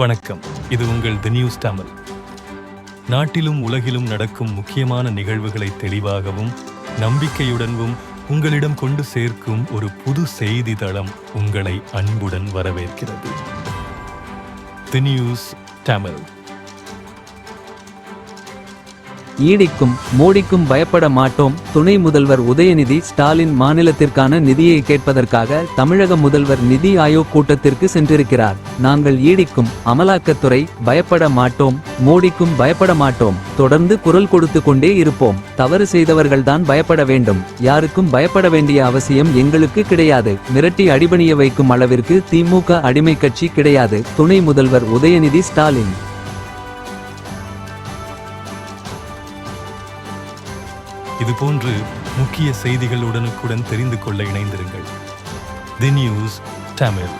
வணக்கம், இது உங்கள் தி நியூஸ் தமிழ். நாட்டிலும் உலகிலும் நடக்கும் முக்கியமான நிகழ்வுகளை தெளிவாகவும் நம்பிக்கையுடனும் உங்களிடம் கொண்டு சேர்க்கும் ஒரு புது செய்தி தளம் உங்களை அன்புடன் வரவேற்கிறது. தி நியூஸ் தமிழ். ஈடிக்கும் மோடிக்கும் பயப்பட மாட்டோம். துணை முதல்வர் உதயநிதி ஸ்டாலின் மாநிலத்திற்கான நிதியை கேட்பதற்காக தமிழக முதல்வர் நிதி ஆயோக் கூட்டத்திற்கு சென்றிருக்கிறார். நாங்கள் ஈடிக்கும் அமலாக்கத்துறை பயப்பட மாட்டோம், மோடிக்கும் பயப்பட மாட்டோம். தொடர்ந்து குரல் கொடுத்து கொண்டே இருப்போம். தவறு செய்தவர்கள்தான் பயப்பட வேண்டும். யாருக்கும் பயப்பட வேண்டிய அவசியம் எங்களுக்கு கிடையாது. மிரட்டி அடிபணிய வைக்கும் அளவிற்கு திமுக அடிமை கட்சி கிடையாது. துணை முதல்வர் உதயநிதி ஸ்டாலின். இதுபோன்று முக்கிய செய்திகள் உடனுக்குடன் தெரிந்து கொள்ள இணைந்திருங்கள். தி நியூஸ் தமிழ்.